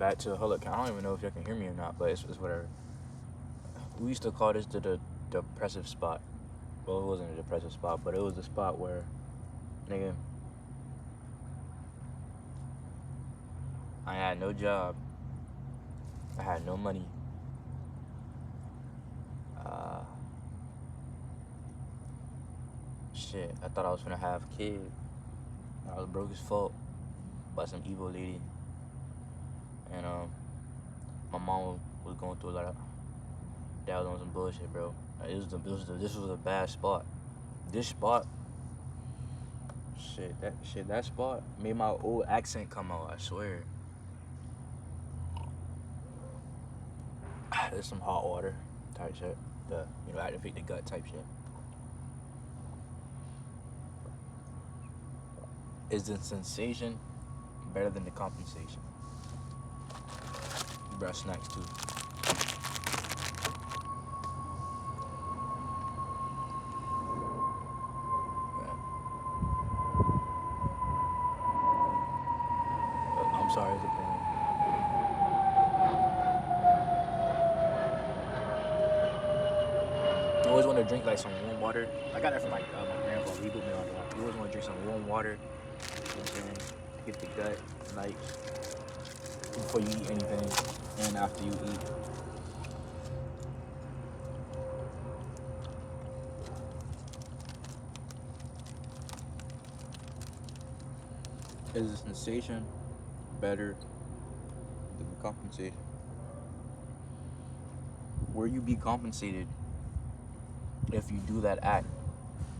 back to hold up. I don't even know if y'all can hear me or not, but it's whatever. We used to call this the depressive spot. Well, it wasn't a depressive spot, but it was a spot where, nigga, I had no job. I had no money. Shit, I thought I was gonna have a kid. I was broke as fuck by some evil lady, and my mom was going through a lot of. That was on some bullshit, bro. This was a bad spot. This spot, that spot made my old accent come out. I swear. There's some hot water type shit. Activate the gut type shit. Is the sensation better than the compensation? You brought snacks too. I'm sorry, it's a pain. I always want to drink like some warm water. I got that from my grandpa. He put me on that. You always want to drink some warm water. You know what I'm saying? To get the gut nice before you eat anything and after you eat. Is the sensation better than the compensation? Will you be compensated if you do that act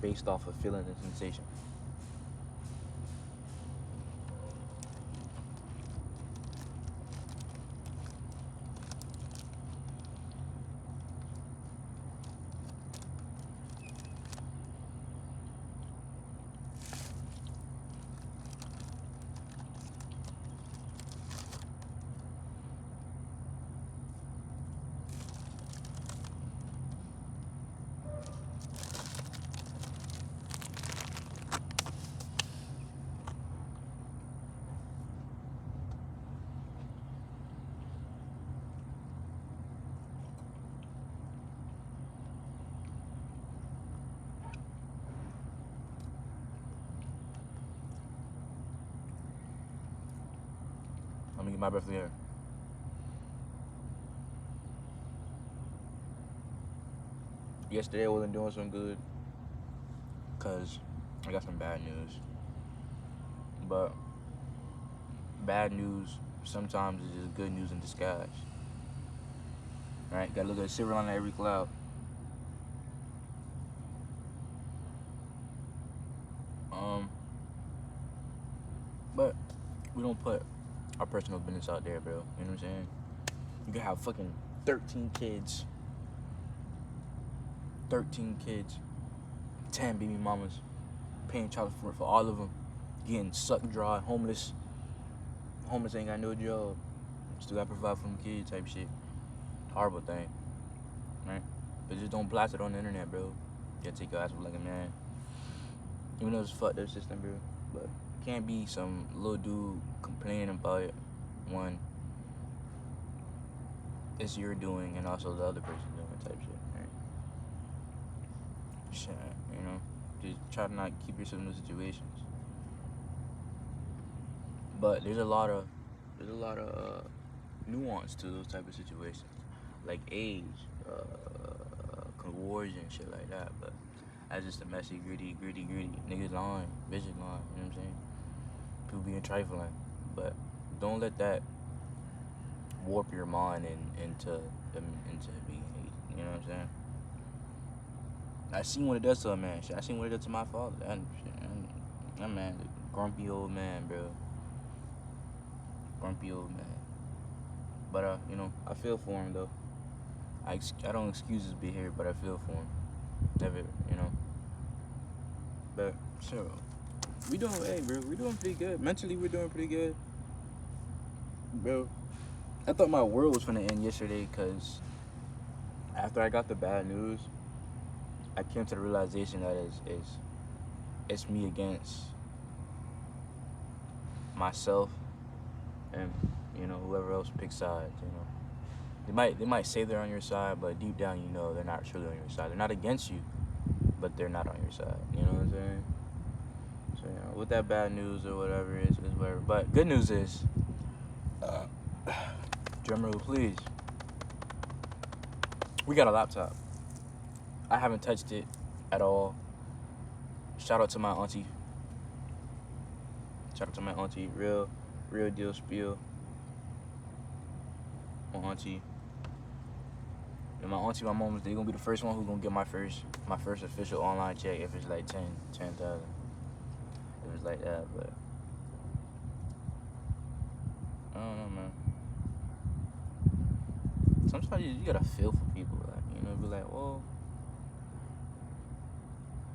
based off of feeling the sensation? Let me get my breath in here. Yesterday I wasn't doing some good because I got some bad news. But bad news sometimes is just good news in disguise. Right? Gotta look at the silver lining every cloud. But we don't put our personal business out there, bro. You know what I'm saying? You can have fucking 13 kids, 10 baby mamas, paying child support for all of them, getting sucked dry, homeless. Homeless ain't got no job, still gotta provide for them kids type shit. Horrible thing, right? But just don't blast it on the internet, bro. You gotta take your ass up like a man. Even though it's a fucked up system, bro. But can't be some little dude complaining about it when it's your doing and also the other person doing type shit, right? Shit, you know, just try to not keep yourself in those situations. But there's a lot of nuance to those type of situations, like age, coercion, shit like that. But that's just a messy, gritty. Niggas lying, bitches lying. You know what I'm saying? People being trifling, but don't let that warp your mind into being hate. You know what I'm saying? I seen what it does to a man. Shit, I seen what it did to my father. That man, grumpy old man, bro. Grumpy old man. But you know, I feel for him though. I don't excuse his behavior, but I feel for him. Never, you know. But so we doing pretty good. Mentally, we're doing pretty good, bro. I thought my world was gonna end yesterday because after I got the bad news, I came to the realization that it's me against myself and You know, whoever else picks sides. You know, they might say they're on your side, but deep down, you know, they're not truly on your side. They're not against you, but they're not on your side. You know what I'm saying? So, you know, with that bad news or whatever is whatever. But good news is, drum roll please, we got a laptop. I haven't touched it at all. Shout out to my auntie. Shout out to my auntie. Real deal spiel. My auntie. And my auntie, my mom, they gonna be the first one who's gonna get my first official online check if it's like 10,000. If it's like that, but I don't know, man. Sometimes you gotta feel for people, like, you know, be like, well,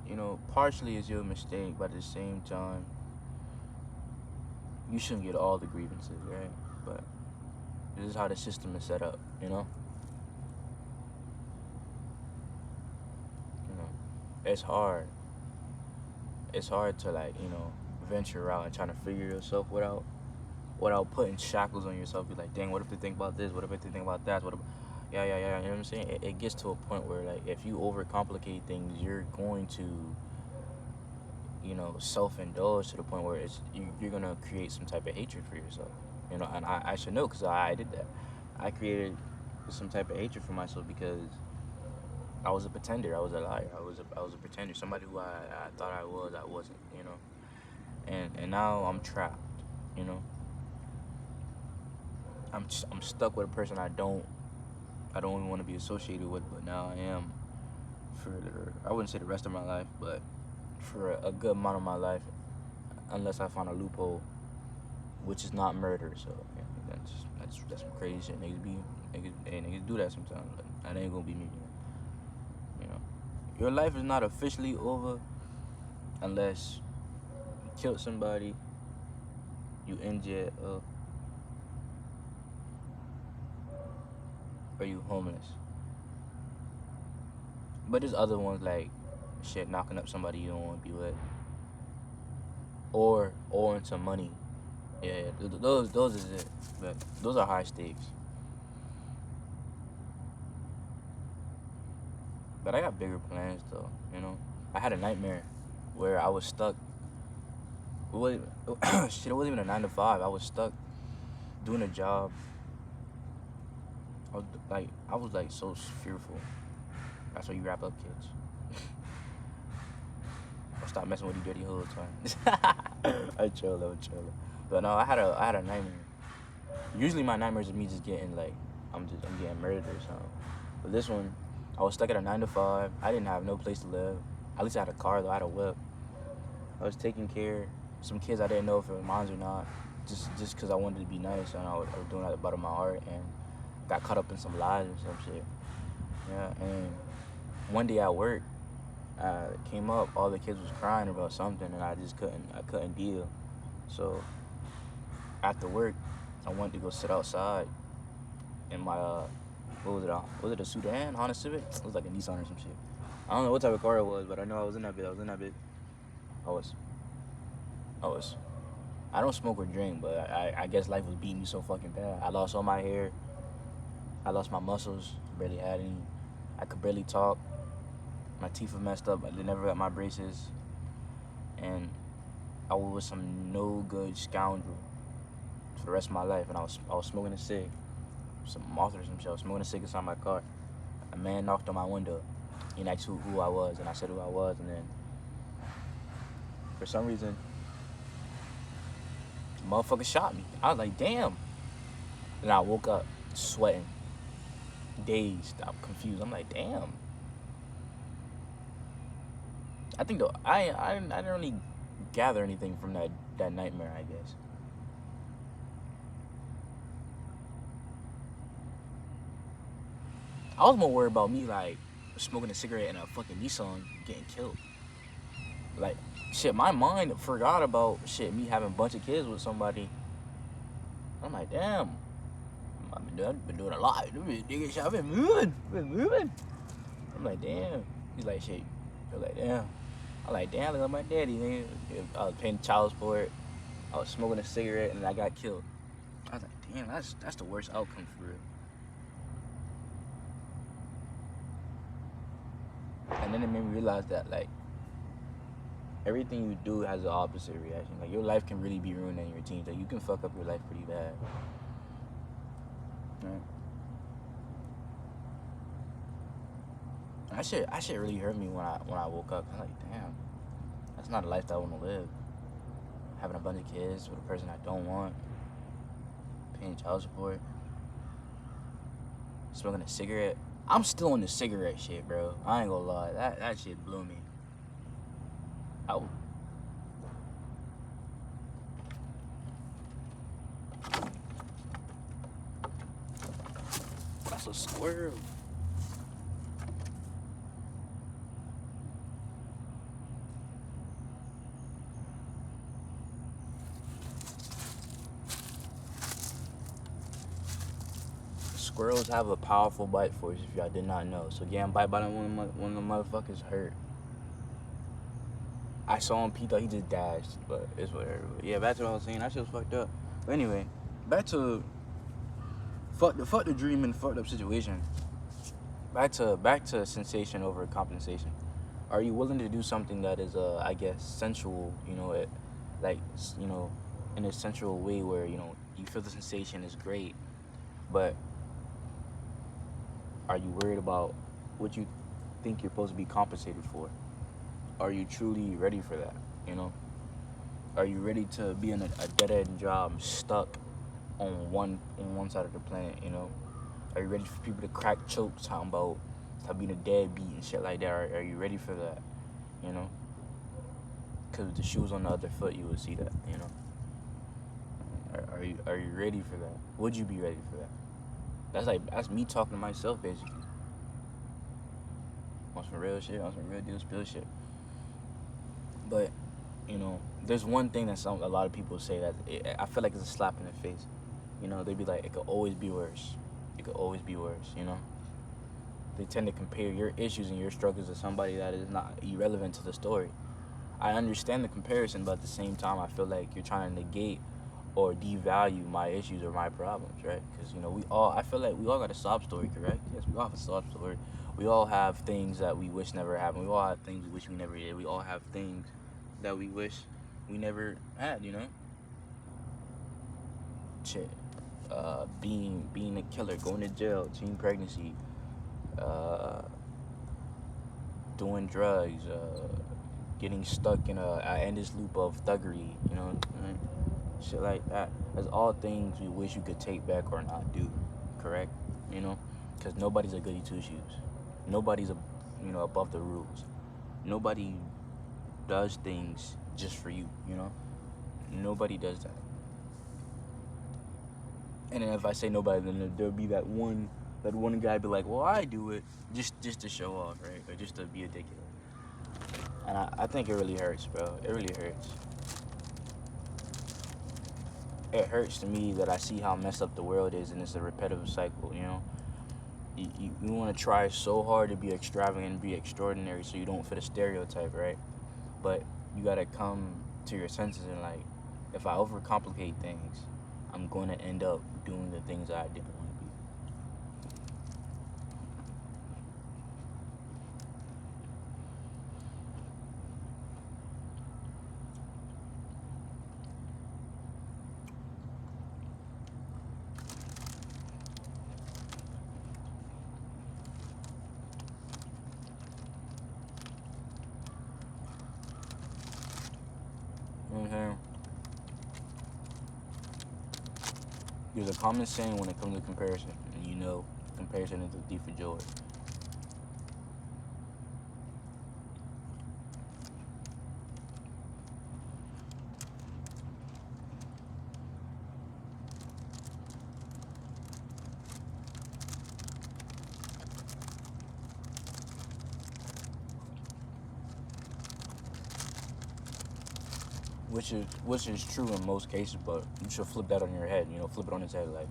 you know, partially it's your mistake, but at the same time, you shouldn't get all the grievances, right? But this is how the system is set up, you know? You know, it's hard. It's hard to, like, you know, venture out and trying to figure yourself without putting shackles on yourself. Be like, dang, what if they think about this? What if they think about that? What if, yeah, you know what I'm saying? It gets to a point where, like, if you overcomplicate things, you're going to, you know, self-indulge to the point where you're gonna create some type of hatred for yourself. You know, and I should know, because I did that. I created some type of hatred for myself because I was a pretender. I was a liar. I was a pretender. Somebody who I thought I wasn't. You know, and now I'm trapped. You know, I'm stuck with a person I don't even want to be associated with, but now I am I wouldn't say the rest of my life, but for a good amount of my life, unless I find a loophole, which is not murder. So yeah, that's some crazy shit. Niggas do that sometimes, but that ain't gonna be me. You know, your life is not officially over unless you killed somebody, you in jail, or you homeless. But there's other ones like shit, knocking up somebody you don't want to be with, or into money. Yeah, those is it. But those are high stakes. But I got bigger plans though. You know, I had a nightmare where I was stuck. It wasn't even a 9 to 5. I was stuck doing a job. I was like so fearful. That's why you wrap up, kids. I'll stop messing with you dirty hoes, man. I'm trolling. But no, I had a nightmare. Usually my nightmares are me just getting like I'm getting murdered or something. But this one, I was stuck at a 9 to 5. I didn't have no place to live. At least I had a car though. I had a whip. I was taking care of some kids I didn't know if it was mine or not. Just because I wanted to be nice, and I was doing it at the bottom of my heart, and got caught up in some lies or some shit. Yeah, and one day at work, came up, all the kids was crying about something, and I couldn't deal. So after work, I wanted to go sit outside in my what was it a Sudan Honda Civic? It was like a Nissan or some shit. I don't know what type of car it was, but I know I was in that bit. I don't smoke or drink, but I guess life was beating me so fucking bad. I lost all my hair. I lost my muscles. Barely had any. I could barely talk. My teeth were messed up. I never got my braces. And I was some no good scoundrel for the rest of my life. And I was smoking a cig. Some moth or some shit. I was smoking a cig inside my car. A man knocked on my window. He asked who I was, and I said who I was, and then for some reason, the motherfucker shot me. I was like, damn. And I woke up sweating, dazed, I'm confused. I'm like, damn. I think though I didn't really gather anything from that nightmare, I guess. I was more worried about me like smoking a cigarette in a fucking Nissan getting killed. Like shit, my mind forgot about shit, me having a bunch of kids with somebody. I'm like, damn. I've been doing a lot. Nigga, I've been moving. I'm like, damn. He's like, shit. I'm like, damn. I'm like, damn, look at my daddy, man. I was paying child support. I was smoking a cigarette, and I got killed. I was like, damn, that's the worst outcome for real. And then it made me realize that like everything you do has the opposite reaction. Like your life can really be ruined in your teens. Like you can fuck up your life pretty bad. Right? That shit really hurt me when I woke up. I'm like, damn, that's not a life that I want to live. Having a bunch of kids with a person I don't want, paying child support, smoking a cigarette. I'm still on the cigarette shit, bro. I ain't gonna lie. That shit blew me. I, that's a squirrel. Squirrels have a powerful bite force if y'all did not know. So getting bite by one of the motherfuckers hurt. I saw him, he thought he just dashed, but it's whatever. But yeah, back to what I was saying. That shit was fucked up. But anyway, back to fuck the dream and fucked up situation. Back to sensation over compensation. Are you willing to do something that is I guess sensual? You know, like you know, in a sensual way where you know you feel the sensation is great, but are you worried about what you think you're supposed to be compensated for? Are you truly ready for that? You know, are you ready to be in a dead end job, stuck on one side of the planet? You know, are you ready for people to crack jokes talking about being a deadbeat and shit like that? Are you ready for that? You know, because if the shoes on the other foot, you would see that. You know, are you ready for that? Would you be ready for that? That's me talking to myself basically. On some real shit, on some real deal spill shit. But you know, there's one thing that a lot of people say that I feel like it's a slap in the face. You know, they be like, it could always be worse. It could always be worse. You know, they tend to compare your issues and your struggles to somebody that is not irrelevant to the story. I understand the comparison, but at the same time, I feel like you're trying to negate or devalue my issues or my problems, right? Because you know, I feel like we all got a sob story, correct? Yes, we all have a sob story. We all have things that we wish never happened. We all have things we wish we never did. We all have things that we wish we never had, you know? Shit. Being a killer, going to jail, teen pregnancy, doing drugs, getting stuck in a endless loop of thuggery, you know? Right? Shit like that. That's all things we wish you could take back or not do, correct? You know? Because nobody's a goody two-shoes. Nobody's above the rules. Nobody does things just for you, you know? Nobody does that. And then if I say nobody, then there'll be that one guy be like, well, I do it just to show off, right? Or just to be ridiculous. And I think it really hurts, bro. It really hurts. It hurts to me that I see how messed up the world is, and it's a repetitive cycle, you know? You want to try so hard to be extravagant and be extraordinary so you don't fit a stereotype, right? But you got to come to your senses and, like, if I overcomplicate things, I'm going to end up doing the things that I didn't want to be. You know what I'm saying? There's a common saying when it comes to comparison, and you know, comparison is the thief of joy. Which is true in most cases, but you should flip that on your head. You know, flip it on its head. Like,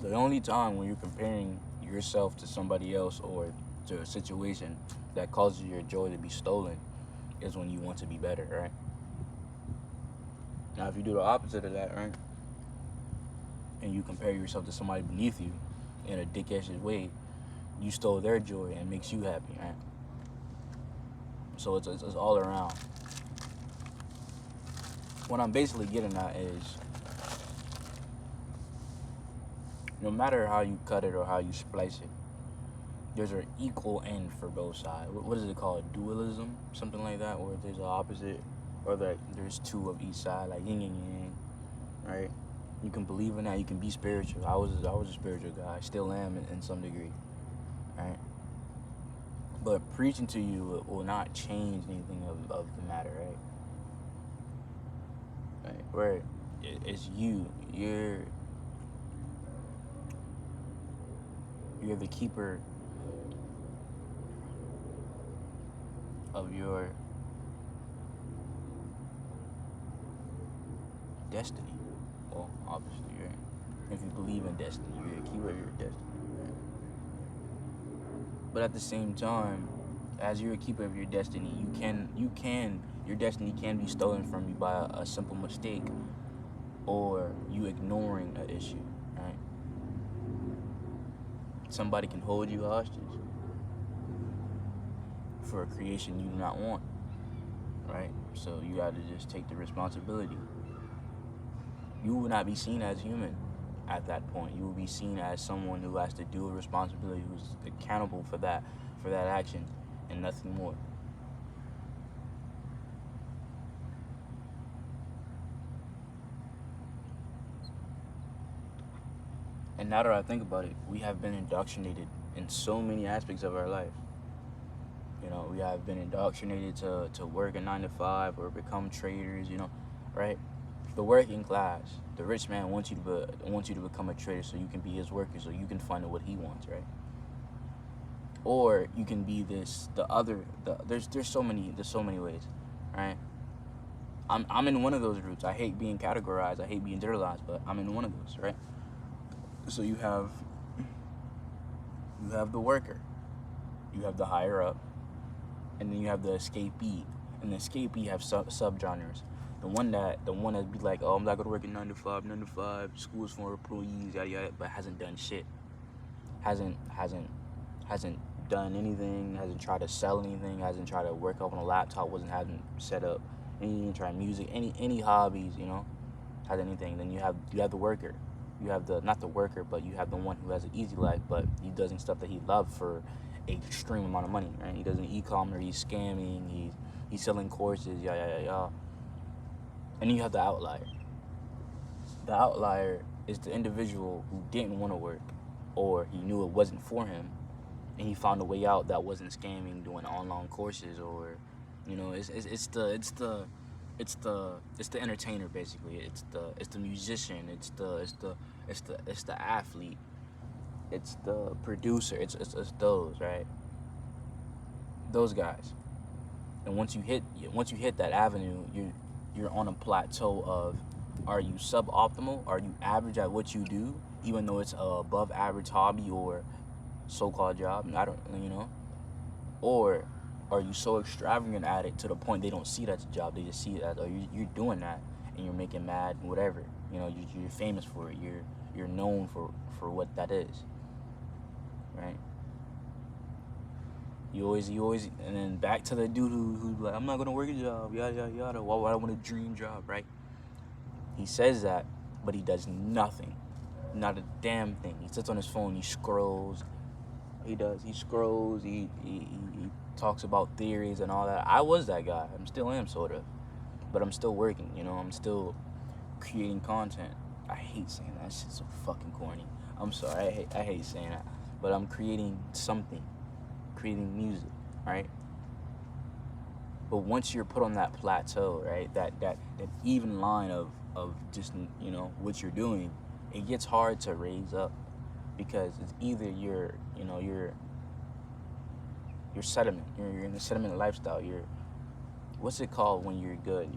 the only time when you're comparing yourself to somebody else or to a situation that causes your joy to be stolen is when you want to be better, right? Now, if you do the opposite of that, right, and you compare yourself to somebody beneath you in a dickish way, you stole their joy and it makes you happy, right? So it's all around. What I'm basically getting at is, no matter how you cut it or how you splice it, there's an equal end for both sides. What is it called? Dualism? Something like that, where there's an opposite, or that there's two of each side, like yin and yang, right? You can believe in that. You can be spiritual. I was a spiritual guy. I still am in some degree, right? But preaching to you will not change anything of the matter, right? Right? Where it's you. You're the keeper of your destiny. Well, obviously, right? If you believe in destiny, you're a keeper of your destiny, right? But at the same time, as you're a keeper of your destiny, your destiny can be stolen from you by a simple mistake or you ignoring an issue, right? Somebody can hold you hostage for a creation you do not want, right? So you got to just take the responsibility. You will not be seen as human at that point. You will be seen as someone who has to do a responsibility, who's accountable for that action, and nothing more. And now that I think about it, we have been indoctrinated in so many aspects of our life. You know, we have been indoctrinated to work a 9 to 5 or become traders, right? The working class, the rich man wants you to become a trader so you can be his worker, so you can find out what he wants, right? Or you can be there's so many ways, right? I'm in one of those routes. I hate being categorized, I hate being generalized, but I'm in one of those, right? So you have the worker, you have the higher up, and then you have the escapee. And the escapee have subgenres. The one that be like, oh, I'm not gonna work in 9 to 5, schools for employees, yada yada, but hasn't done shit. Hasn't done anything, hasn't tried to sell anything, hasn't tried hasn't set up anything, try music, any hobbies, has anything. Then you have the worker. You have not the worker, but you have the one who has an easy life, but he does stuff that he loves for an extreme amount of money, right? He does an e-commerce, he's scamming, he's selling courses, yeah. And then you have the outlier. The outlier is the individual who didn't want to work, or he knew it wasn't for him, and he found a way out that wasn't scamming, doing online courses, or it's the entertainer, basically. It's the musician. It's the athlete. It's the producer. It's those, right? Those guys. And once you hit that avenue, you're on a plateau of, are you suboptimal? Are you average at what you do, even though it's a above average hobby or so-called job? I don't, or are you so extravagant at it to the point they don't see that's a job? They just see that, oh, you're doing that and you're making mad whatever. You're famous for it. You're known for what that is, right? You always, and then back to the dude who's like, I'm not gonna work a job, yada yada. Why would I want a dream job, right? He says that, but he does nothing, not a damn thing. He sits on his phone, he scrolls. He scrolls. He talks about theories and all that. I was that guy. I still am, sort of, but I'm still working. I'm still creating content. I hate saying that. Shit's so fucking corny. I'm sorry. I hate saying that, but I'm creating something. Creating music, right? But once you're put on that plateau, right, that even line of just what you're doing, it gets hard to raise up, because it's either you're sediment, you're in the sediment lifestyle. What's it called when you're good?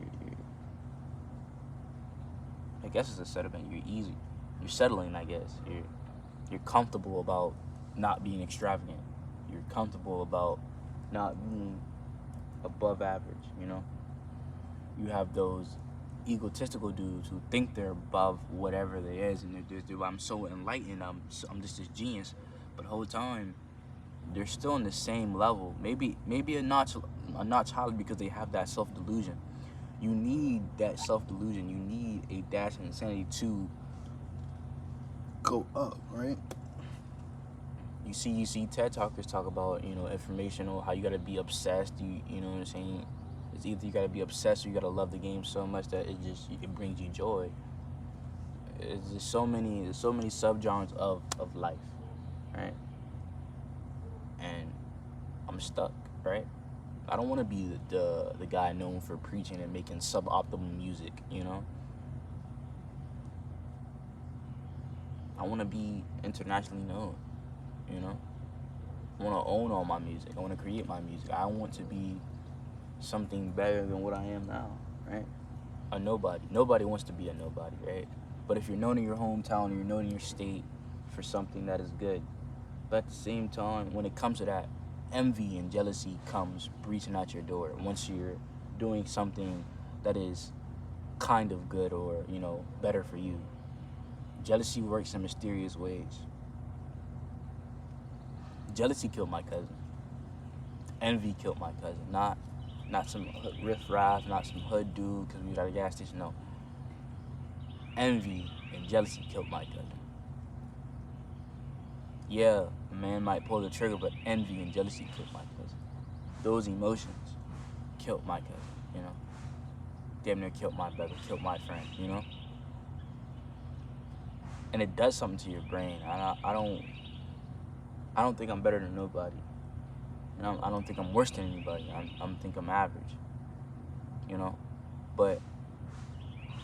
I guess it's a sediment. You're settling. I guess you're comfortable about not being extravagant. You're comfortable about not being above average. You have those egotistical dudes who think they're above whatever there is, and I'm so enlightened. I'm just this genius, but the whole time they're still on the same level. Maybe a notch higher because they have that self delusion. You need that self delusion. You need a dash of insanity to go up, right? You see TED talkers talk about informational, how you gotta be obsessed. You know what I'm saying? It's either you gotta be obsessed or you gotta love the game so much that it brings you joy. It's just so many subgenres of life, right? And I'm stuck, right? I don't want to be the guy known for preaching and making suboptimal music. I want to be internationally known. You know, I want to own all my music. I want to create my music. I want to be something better than what I am now, right? A nobody. Nobody wants to be a nobody, right? But if you're known in your hometown or you're known in your state for something, that is good. But at the same time, when it comes to that, envy and jealousy comes breaching at your door once you're doing something that is kind of good or, better for you. Jealousy works in mysterious ways. Jealousy killed my cousin. Envy killed my cousin. Not some riff-raff, not some hood dude because we was at a gas station. No. Envy and jealousy killed my cousin. Yeah, a man might pull the trigger, but envy and jealousy killed my cousin. Those emotions killed my cousin. Damn near killed my brother, killed my friend, And it does something to your brain. I don't think I'm better than nobody. I don't think I'm worse than anybody. I think I'm average. But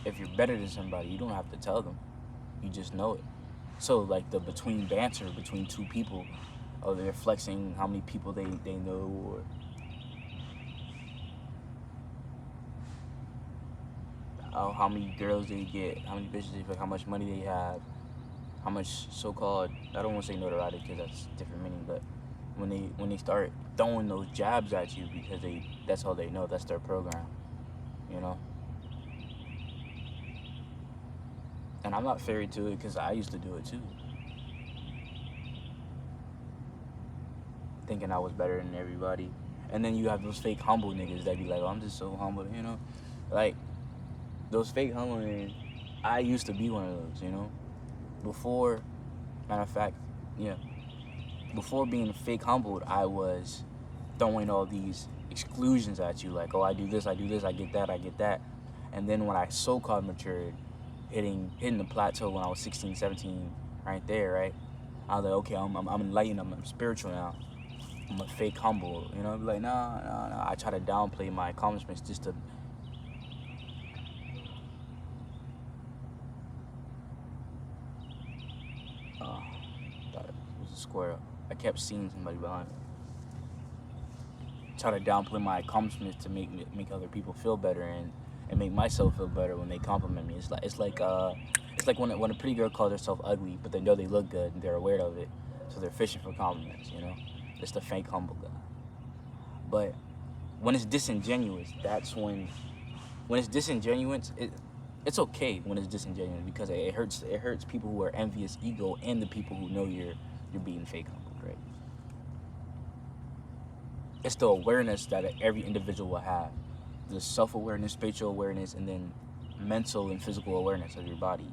if you're better than somebody, you don't have to tell them. You just know it. So like the between banter between two people, or they're flexing how many people they know, or how many girls they get, how many bitches they fuck, how much money they have, how much so-called, I don't want to say notoriety because that's different meaning, but when they start throwing those jabs at you because that's all they know, that's their program, And I'm not fairy to it because I used to do it too. Thinking I was better than everybody. And then you have those fake humble niggas that be like, oh, I'm just so humble. Like, those fake humble niggas, I used to be one of those, Before, matter of fact, yeah. Before being fake humbled, I was throwing all these exclusions at you. Like, oh, I do this, I get that. And then when I so-called matured, hitting the plateau when I was 16, 17, right there, right? I was like, okay, I'm enlightened, I'm spiritual now. I'm a fake humble, like, nah. I try to downplay my accomplishments just to... thought it was a squirrel. I kept seeing somebody behind me. Try to downplay my accomplishments to make other people feel better and make myself feel better when they compliment me. It's like when a pretty girl calls herself ugly, but they know they look good and they're aware of it, so they're fishing for compliments. It's the fake humble guy. But when it's disingenuous, that's when it's disingenuous. It's okay when it's disingenuous because it hurts people who are envious ego and the people who know you're being fake humble, right? It's the awareness that every individual will have. The self-awareness, spatial awareness, and then mental and physical awareness of your body,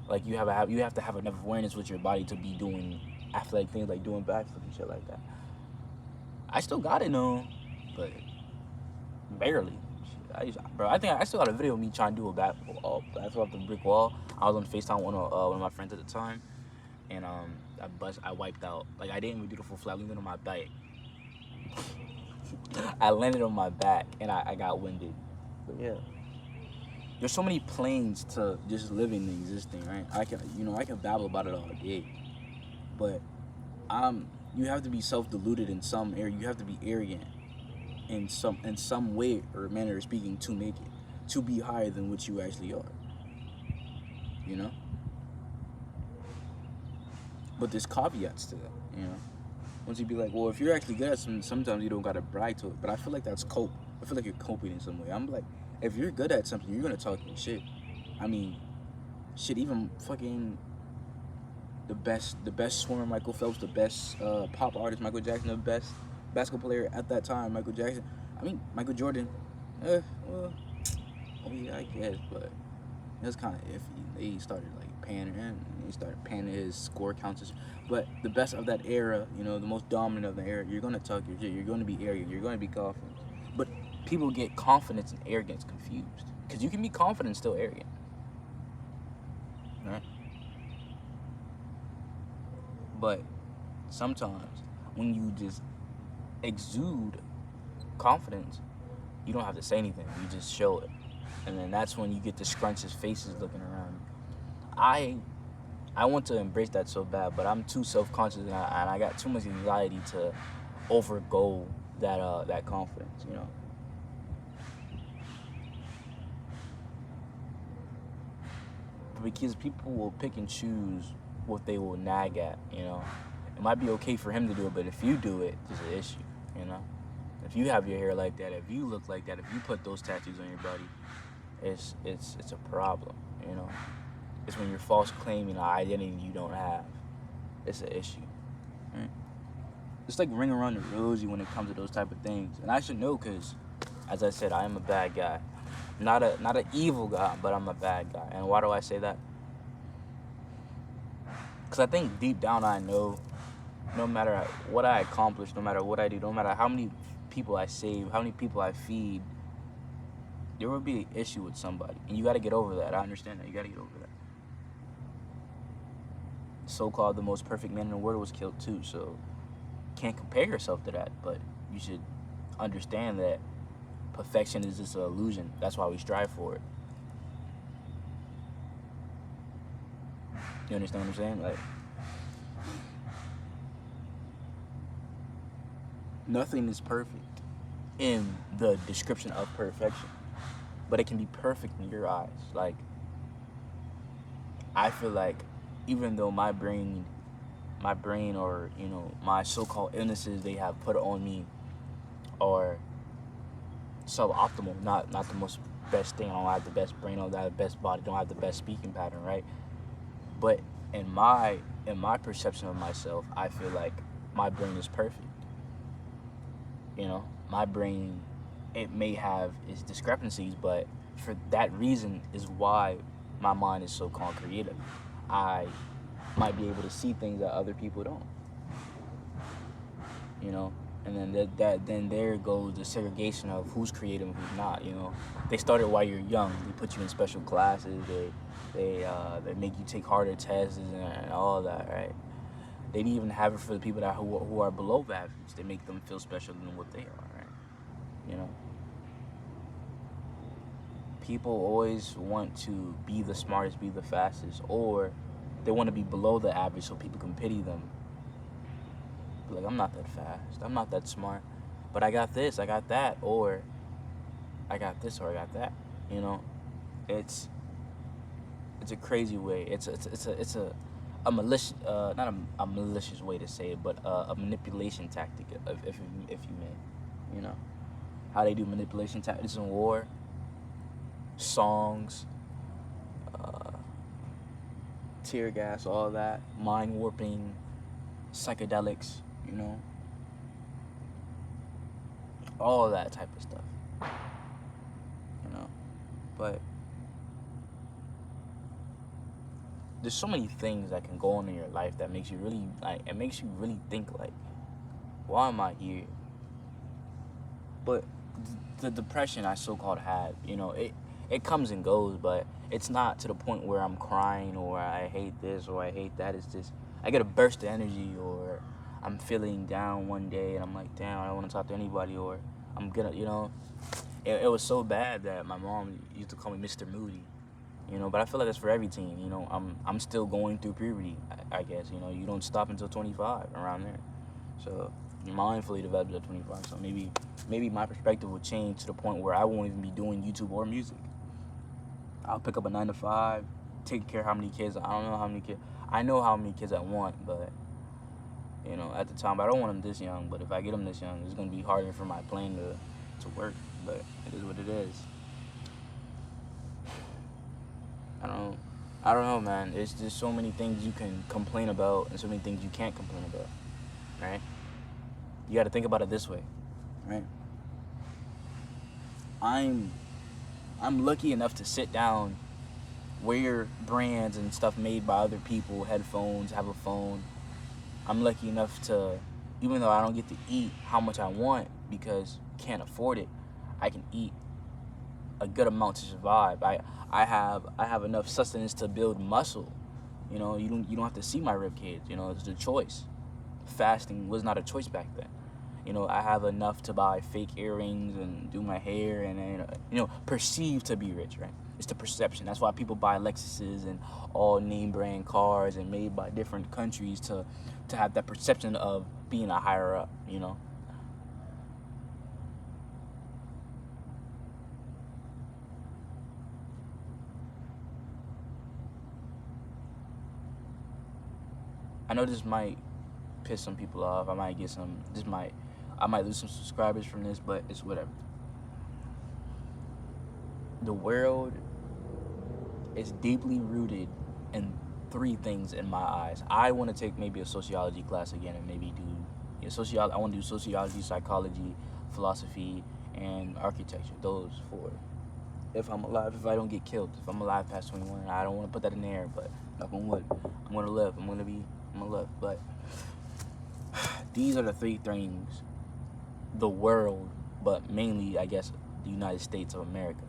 Like you have to have enough awareness with your body to be doing athletic things like doing backflips and shit like that. I still got it, no, but barely. I think I still got a video of me trying to do a backflip off the brick wall. I was on FaceTime with one of my friends at the time, and I wiped out. Like, I didn't even do the full flat. I landed on my back. I landed on my back, and I got winded. But yeah, there's so many planes to just living and existing, right? I can babble about it all day, but you have to be self-deluded in some area. You have to be arrogant in some way or manner of speaking to make it, to be higher than what you actually are. But there's caveats to that. Once you be like, well, if you're actually good at something, sometimes you don't gotta brag to it. But I feel like that's cope. I feel like you're coping in some way. I'm like, if you're good at something, you're gonna talk your shit. I mean, shit, even fucking the best swimmer Michael Phelps, the best pop artist Michael Jackson, the best basketball player at that time Michael Jackson. I mean Michael Jordan. Well, oh yeah, I guess, but it was kind of iffy. They started like pandering. They started pandering his score counts. But the best of that era, the most dominant of the era, you're gonna talk your shit. You're gonna be arrogant. You're gonna be confident. But people get confidence and arrogance confused because you can be confident and still arrogant, right? But sometimes when you just exude confidence, you don't have to say anything. You just show it, and then that's when you get the scrunches faces looking around. I want to embrace that so bad, but I'm too self-conscious and I got too much anxiety to overgo that confidence. Because people will pick and choose what they will nag at. It might be okay for him to do it, but if you do it, there's an issue. If you have your hair like that, if you look like that, if you put those tattoos on your body, it's a problem. It's when you're false claiming an identity you don't have. It's an issue. Right? It's like ring around the rosy when it comes to those type of things. And I should know because, as I said, I am a bad guy. Not an evil guy, but I'm a bad guy. And why do I say that? Because I think deep down I know, no matter what I accomplish, no matter what I do, no matter how many people I save, how many people I feed, there will be an issue with somebody. And you got to get over that. I understand that. You got to get over that. So-called the most perfect man in the world was killed too, so can't compare yourself to that, but you should understand that perfection is just an illusion. That's why we strive for it. You understand what I'm saying? Like, nothing is perfect in the description of perfection, but it can be perfect in your eyes. Like, I feel like even though my brain or my so-called illnesses they have put on me are suboptimal, not the most best thing. I don't have the best brain, I don't have the best body, don't have the best speaking pattern, right? But in my perception of myself, I feel like my brain is perfect. My brain, it may have its discrepancies, but for that reason is why my mind is so called creative. I might be able to see things that other people don't. And then there goes the segregation of who's creative and who's not. They started while you're young. They put you in special classes. They make you take harder tests and all that, right? They didn't even have it for the people who are below average. They make them feel special than what they are, right? People always want to be the smartest, be the fastest, or they want to be below the average so people can pity them. Like, I'm not that fast, I'm not that smart, but I got this, I got that, or I got this, or I got that. It's a crazy way. It's a malicious, not a malicious way to say it, but a manipulation tactic, if you may. How they do manipulation tactics in war, songs, tear gas, all that, mind warping, psychedelics, all that type of stuff, but there's so many things that can go on in your life that makes you really, it makes you really think, like, why am I here? But the depression I so-called have, it comes and goes, but it's not to the point where I'm crying or I hate this or I hate that. It's just I get a burst of energy, or I'm feeling down one day and I'm like, damn, I don't want to talk to anybody, or I'm gonna, it was so bad that my mom used to call me Mr. Moody, but I feel like that's for every teen. I'm still going through puberty, I guess. You don't stop until 25, around there. So mindfully developed at 25. So maybe my perspective will change to the point where I won't even be doing YouTube or music. I'll pick up a 9 to 5, take care of how many kids. I don't know how many kids. I know how many kids I want, but at the time I don't want them this young. But if I get them this young, it's gonna be harder for my plan to work. But it is what it is. I don't I don't know, man. It's just so many things you can complain about and so many things you can't complain about, right? You got to think about it this way, right? I'm I'm lucky enough to sit down, wear brands and stuff made by other people, headphones, have a phone. I'm lucky enough to, even though I don't get to eat how much I want because can't afford it, I can eat a good amount to survive. I have enough sustenance to build muscle. You don't have to see my rib cage. It's a choice. Fasting was not a choice back then. I have enough to buy fake earrings and do my hair and perceive to be rich, right? It's the perception. That's why people buy Lexuses and all name brand cars and made by different countries to have that perception of being a higher up. I know this might piss some people off. I might get some. I might lose some subscribers from this, but it's whatever. The world is deeply rooted in three things in my eyes. I want to take maybe a sociology class again and maybe do I want to do sociology, psychology, philosophy, and architecture. Those four. If I'm alive, if I don't get killed, if I'm alive past 21, I don't want to put that in the air, but knock on wood, I'm gonna live. I'm gonna live. But these are the three things the world, but mainly I guess the United States of America,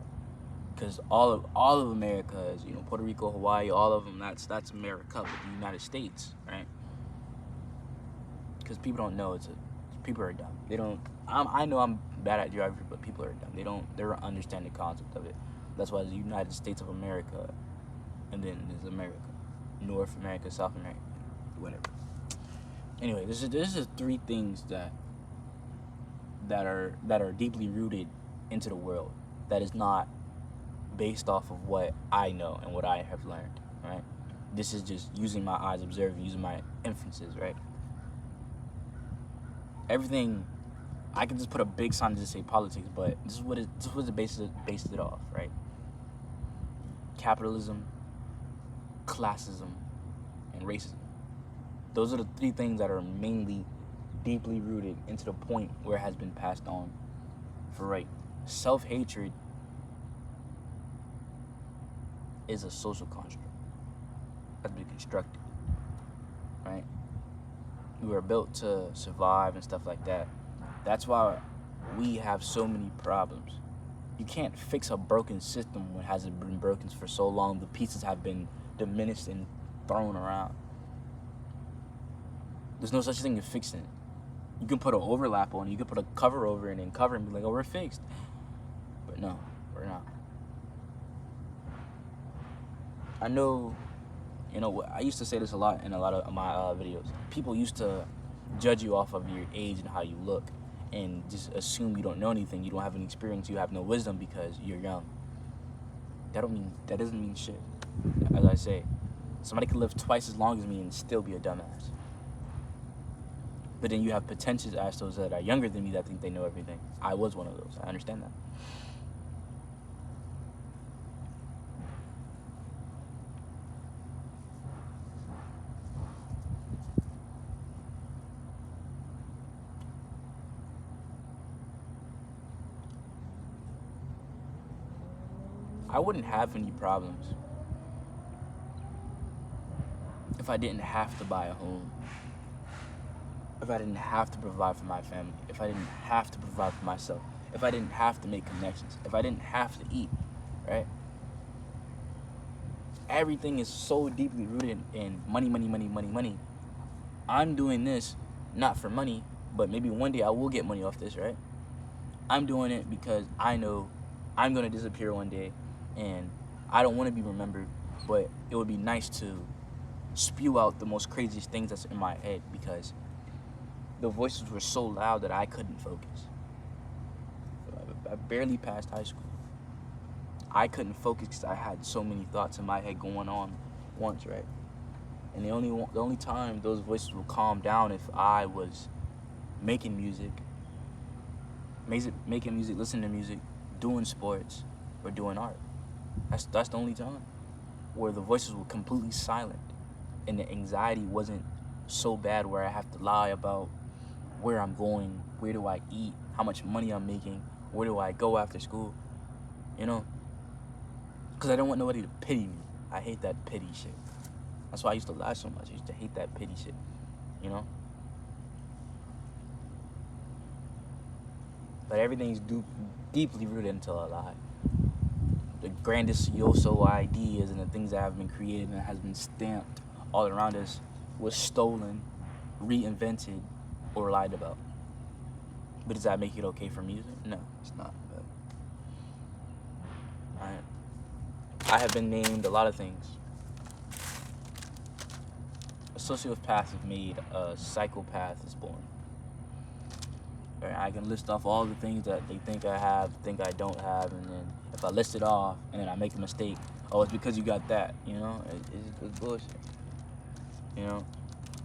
because all of America is Puerto Rico, Hawaii, all of them. That's America, but the United States, right? Because people don't know people are dumb. They don't. I know I'm bad at geography, but people are dumb. They don't understand the concept of it. That's why it's the United States of America, and then there's America, North America, South America, whatever. Anyway, this is three things that are deeply rooted into the world. That is not based off of what I know and what I have learned, right? This is just using my eyes, observing, using my inferences, right? Everything, I can just put a big sign to just say politics, but this is it based it off, right? Capitalism, classism, and racism. Those are the three things that are mainly deeply rooted into the point where it has been passed on for right. Self-hatred is a social construct that's been constructed, right? We were built to survive and stuff like that. That's why we have so many problems. You can't fix a broken system when it hasn't been broken for so long. The pieces have been diminished and thrown around. There's no such thing as fixing it. You can put an overlap on it. You can put a cover over it and cover it and be like, oh, we're fixed. But no, we're not. I know, I used to say this a lot in a lot of my videos. People used to judge you off of your age and how you look and just assume you don't know anything, you don't have any experience, you have no wisdom because you're young. That doesn't mean shit. As I say, somebody could live twice as long as me and still be a dumbass. But then you have potential assholes that are younger than me that think they know everything. I was one of those. I understand that. I wouldn't have any problems if I didn't have to buy a home, if I didn't have to provide for my family, if I didn't have to provide for myself, if I didn't have to make connections, if I didn't have to eat, right? Everything is so deeply rooted in money, money, money, money, money. I'm doing this not for money, but maybe one day I will get money off this, right? I'm doing it because I know I'm going to disappear one day and I don't want to be remembered, but it would be nice to spew out the most craziest things that's in my head because the voices were so loud that I couldn't focus. I barely passed high school. I couldn't focus because I had so many thoughts in my head going on once, right? And the only time those voices would calm down if I was making music, listening to music, doing sports, or doing art. That's the only time. where the voices were completely silent and the anxiety wasn't so bad where I have to lie about where I'm going, where do I eat, how much money I'm making, where do I go after school, you know? Because I don't want nobody to pity me. I hate that pity shit. That's why I used to lie so much. I used to hate that pity shit, you know? But everything's deeply rooted into a lie. The grandioso ideas and the things that have been created and has been stamped all around us was stolen, reinvented, or lied about. But does that make it okay for music? No, it's not. But I have been named a lot of things. A sociopath is made, a psychopath is born. I can list off all the things that they think I have, think I don't have, and then if I list it off and then I make a mistake, oh, it's because you got that, you know? It's bullshit. You know?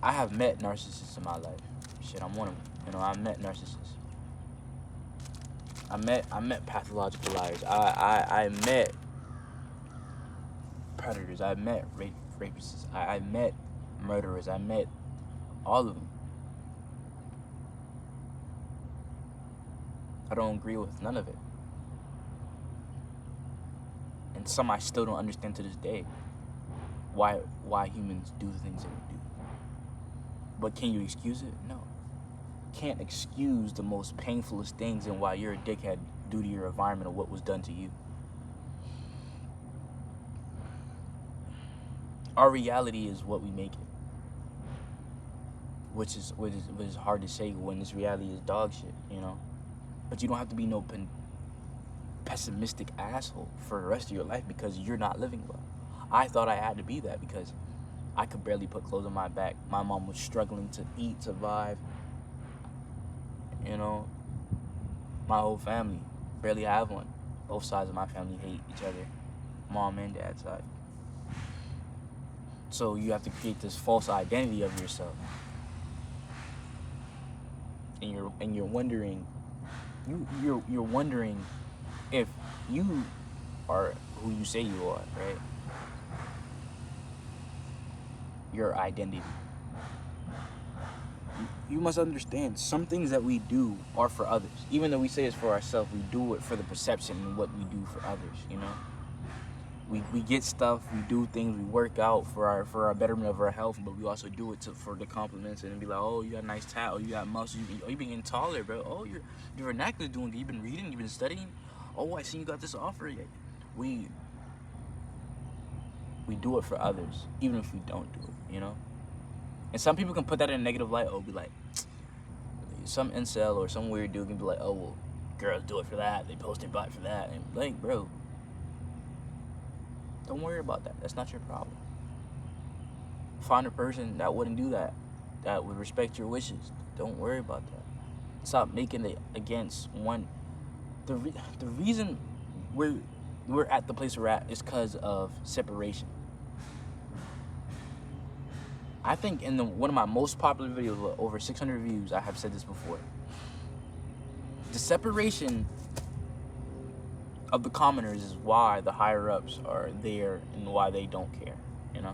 I have met narcissists in my life. Shit, I'm one of them. You know, I met narcissists. I met pathological liars. I met predators. I met rapists. I met murderers. I met all of them. I don't agree with none of it. And some I still don't understand to this day. Why humans do the things that they do. But can you excuse it? No. Can't excuse the most painfulest things and why you're a dickhead due to your environment or what was done to you. Our reality is what we make it. Which is hard to say when this reality is dog shit, you know? But you don't have to be no pessimistic asshole for the rest of your life because you're not living well. I thought I had to be that because I could barely put clothes on my back. My mom was struggling to eat, survive. You know, my whole family barely have one. Both sides of my family hate each other, mom and dad's side. So you have to create this false identity of yourself, and you're wondering. You're wondering if you are who you say you are, right? Your identity. You must understand, some things that we do are for others. Even though we say it's for ourselves, we do it for the perception and what we do for others, you know? We get stuff, we do things, we work out for our betterment of our health, but we also do it for the compliments and be like, oh, you got a nice tat, oh, you got muscles, you've been getting taller, bro. Oh, your vernacular is doing good. You've been reading, you've been studying. Oh, I see you got this offer. We do it for others, even if we don't do it, you know? And some people can put that in a negative light. Oh, be like, some incel or some weird dude can be like, oh, well, girls do it for that. They post their butt for that. And like, bro, don't worry about that. That's not your problem. Find a person that wouldn't do that, that would respect your wishes. Don't worry about that. Stop making it against one. The reason we're at the place we're at is because of separation. I think in one of my most popular videos with over 600 views, I have said this before. The separation of the commoners is why the higher ups are there and why they don't care, you know?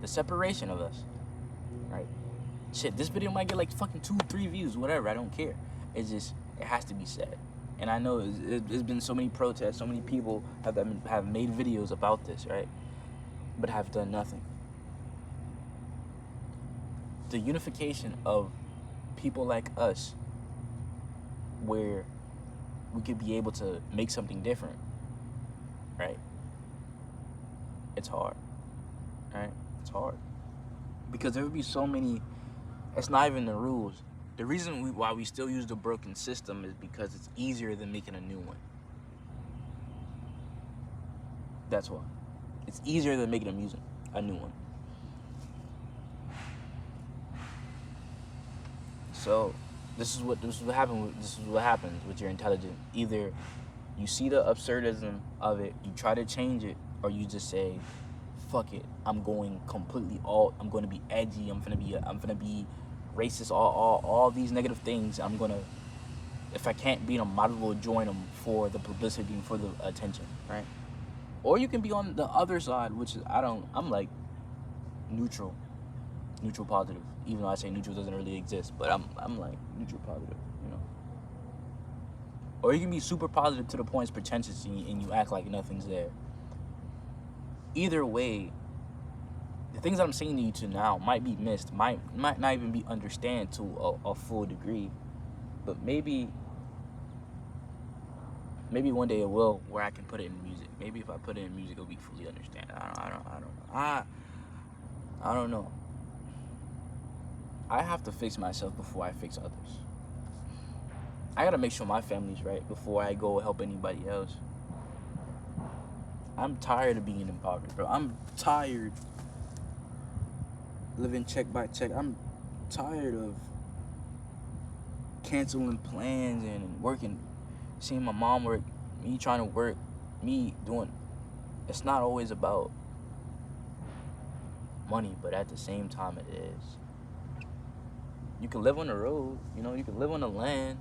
The separation of us, right? Shit, this video might get like fucking 2-3 views, whatever, I don't care. It's just, it has to be said. And I know there's been so many protests, so many people have made videos about this, right? But have done nothing. The unification of people like us, where we could be able to make something different, right? It's hard, right? It's hard. Because there would be so many, it's not even the rules. The reason why we still use the broken system is because it's easier than making a new one. That's why. It's easier than making a new one. So this is what happens with your intelligence. Either you see the absurdism of it, you try to change it, or you just say, fuck it, I'm going to be edgy, I'm gonna be racist, all these negative things. If I can't be in them, might as well join them for the publicity and for the attention, right? Or you can be on the other side, which is I'm like neutral, neutral positive. Even though I say neutral doesn't really exist, but I'm like neutral positive, you know. Or you can be super positive to the point it's pretentious and you act like nothing's there. Either way, the things that I'm saying to you to now might be missed, might not even be understood to a full degree, but maybe one day it will, where I can put it in music. Maybe if I put it in music, it'll be fully understood. I don't know. I have to fix myself before I fix others. I gotta make sure my family's right before I go help anybody else. I'm tired of being impoverished, bro. I'm tired living check by check. I'm tired of canceling plans and working, seeing my mom work, me trying to work, me doing. It's not always about money, but at the same time it is. You can live on the road, you know, you can live on the land,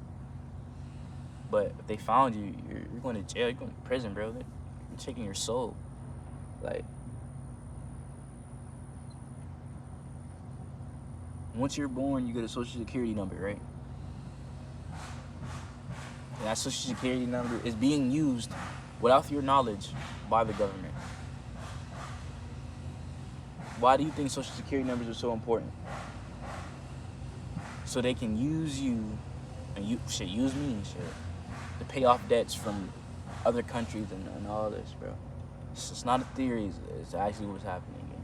but if they found you, you're going to jail, you're going to prison, bro. They're taking your soul. Like, once you're born, you get a social security number, right? And that social security number is being used without your knowledge by the government. Why do you think social security numbers are so important? So they can use you, and use me and shit, to pay off debts from other countries and all this, bro. It's not a theory, it's actually what's happening here.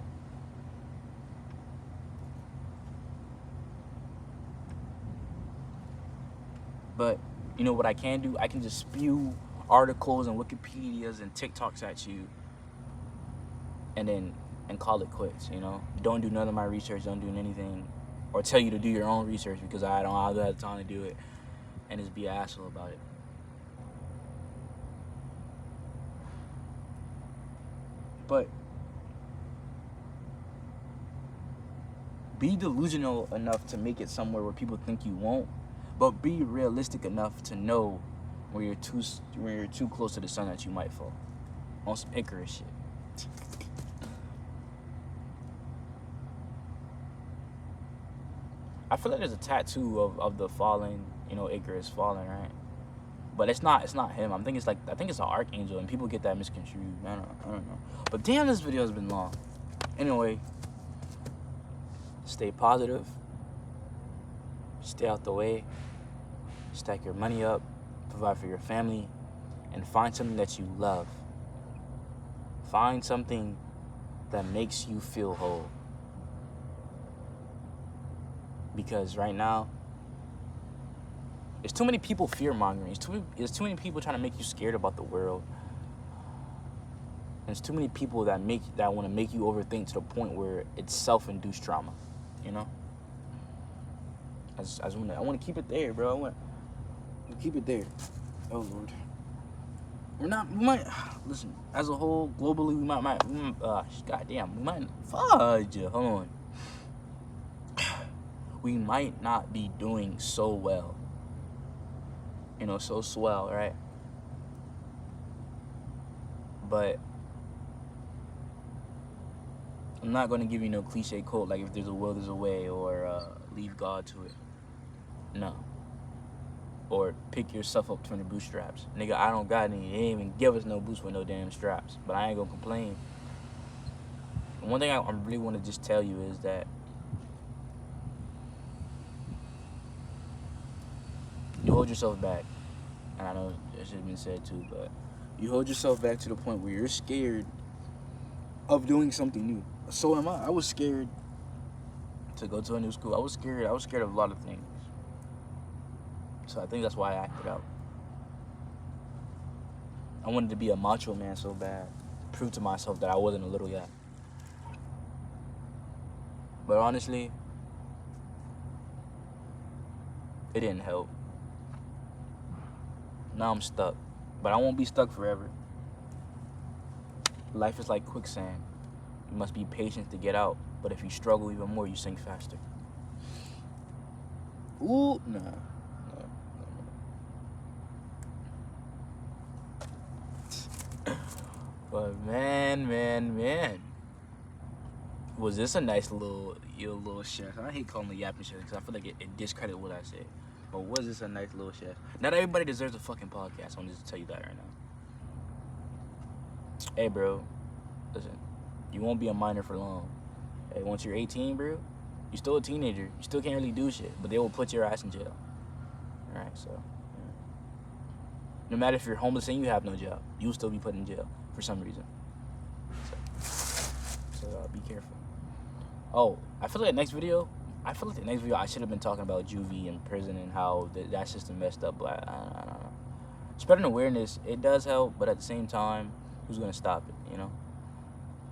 But, you know what I can do? I can just spew articles and Wikipedias and TikToks at you and call it quits, you know? Don't do none of my research, don't do anything. Or tell you to do your own research because I don't have time to do it. And just be an asshole about it. But be delusional enough to make it somewhere where people think you won't, but be realistic enough to know when you're too close to the sun that you might fall. On some Icarus shit. I feel like there's a tattoo of the falling, you know, Icarus falling, right? But it's not him. I think it's an archangel, and people get that misconstrued. I don't know. But damn, this video has been long. Anyway, stay positive. Stay out the way. Stack your money up. Provide for your family, and find something that you love. Find something that makes you feel whole. Because right now, there's too many people fear-mongering. There's too many people trying to make you scared about the world. There's too many people that want to make you overthink to the point where it's self-induced trauma, you know? I want to keep it there, bro. I want to keep it there. Oh, Lord. We might, listen, as a whole, globally, we might, fudge, hold on. We might not be doing so well. You know, so swell, right? But I'm not going to give you no cliche quote like if there's a will, there's a way, or leave God to it. No. Or pick yourself up from the bootstraps. Nigga, I don't got any. They ain't even give us no boots with no damn straps. But I ain't going to complain. And one thing I really want to just tell you is that you hold yourself back. And I know it should have been said too, but you hold yourself back to the point where you're scared of doing something new. So am I. I was scared to go to a new school. I was scared of a lot of things. So I think that's why I acted out. I wanted to be a macho man so bad. Prove to myself that I wasn't a little guy. But honestly, it didn't help. Now I'm stuck. But I won't be stuck forever. Life is like quicksand. You must be patient to get out. But if you struggle even more, you sink faster. Ooh, nah. But man. Was this a nice little chef? I hate calling it yapping chef because I feel like it discredits what I said. But was this a nice little chef? Not everybody deserves a fucking podcast. I'm just tell you that right now. Hey, bro, listen. You won't be a minor for long. Hey, once you're 18, bro, you're still a teenager. You still can't really do shit, but they will put your ass in jail. All right, so yeah. No matter if you're homeless and you have no job, you'll still be put in jail for some reason. So be careful. Oh, I feel like the next video I should have been talking about juvie and prison and how that system messed up, but I don't know. Spreading awareness, it does help, but at the same time, who's gonna stop it, you know?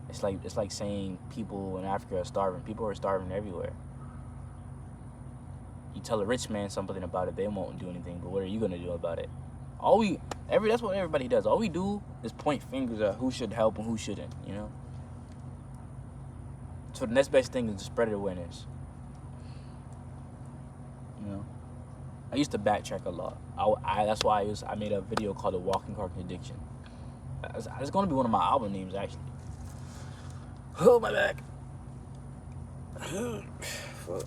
It's like saying people in Africa are starving. People are starving everywhere. You tell a rich man something about it, they won't do anything, but what are you gonna do about it? That's what everybody does. All we do is point fingers at who should help and who shouldn't, you know? So the next best thing is to spread awareness. You know, I used to backtrack a lot. That's why I made a video called "The Walking Contradiction." It's gonna be one of my album names, actually. Oh, my back. Fuck.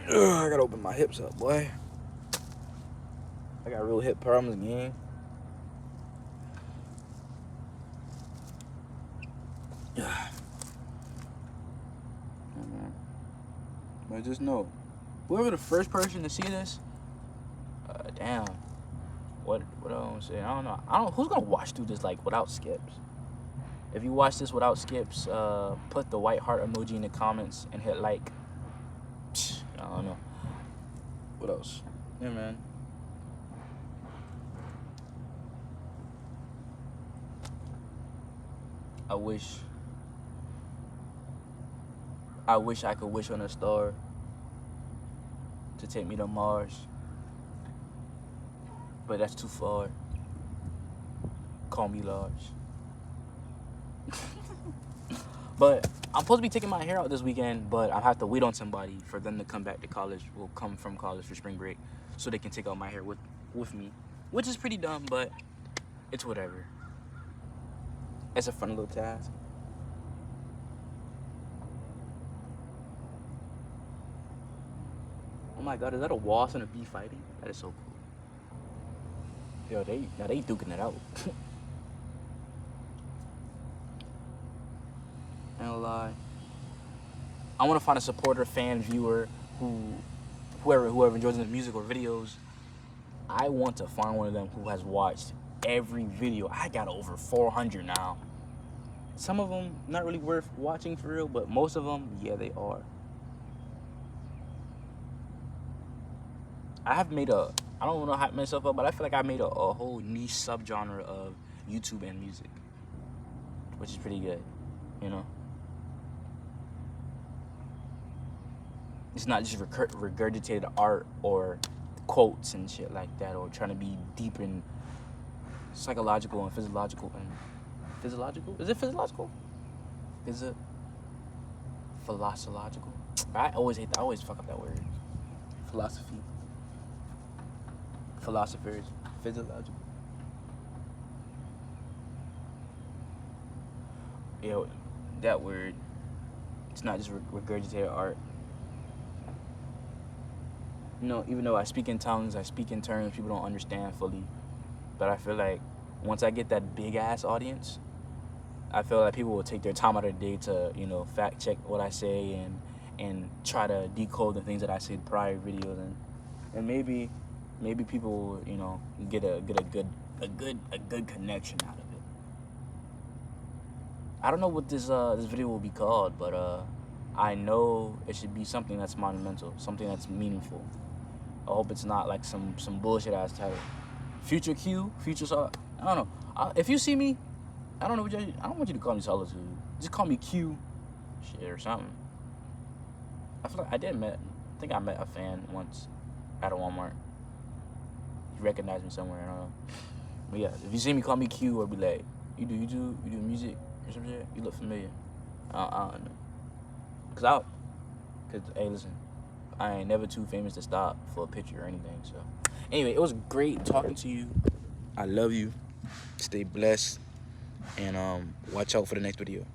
I gotta open my hips up, boy. I got real hip problems, gang. But just know, whoever the first person to see this, damn, what I don't say, I don't know who's gonna watch through this like without skips. If you watch this without skips, put the white heart emoji in the comments and hit like. I don't know. What else? Yeah, man. I wish I could wish on a star to take me to Mars, but that's too far. Call me large. But I'm supposed to be taking my hair out this weekend, but I have to wait on somebody for them to come back to college. Will come from college for spring break, so they can take out my hair with me, which is pretty dumb, but it's whatever. It's a fun little task. Oh my god, is that a wasp and a bee fighting? That is so cool. Yo, they duking it out. And lie. I want to find a supporter, fan, viewer, whoever enjoys the music or videos. I want to find one of them who has watched every video. I got over 400 now. Some of them not really worth watching for real, but most of them, yeah, they are. I don't want to hype myself up, but I feel like I made a whole niche subgenre of YouTube and music, which is pretty good, you know? It's not just regurgitated art or quotes and shit like that, or trying to be deep in psychological and physiological and physiological? Is it physiological? Is it philosophical? I always fuck up that word. Philosophy. Philosophers. Physiological. Yo, that word. It's not just regurgitated art. You know, even though I speak in tongues, I speak in terms people don't understand fully. But I feel like once I get that big ass audience, I feel like people will take their time out of their day to, you know, fact check what I say and try to decode the things that I said in prior videos, and maybe people will, you know, get a good connection out of it. I don't know what this video will be called, but I know it should be something that's monumental, something that's meaningful. I hope it's not like some bullshit ass title. Future Q, future Solitude. I don't know. If you see me, I don't want you to call me Solitude. Just call me Q, shit or something. I feel like I think I met a fan once at a Walmart. He recognized me somewhere. I don't know. But yeah, if you see me, call me Q or be like, you do music or some shit. You look familiar. I don't know. Cause hey, listen, I ain't never too famous to stop for a picture or anything. So, anyway, it was great talking to you. I love you. Stay blessed. and watch out for the next video.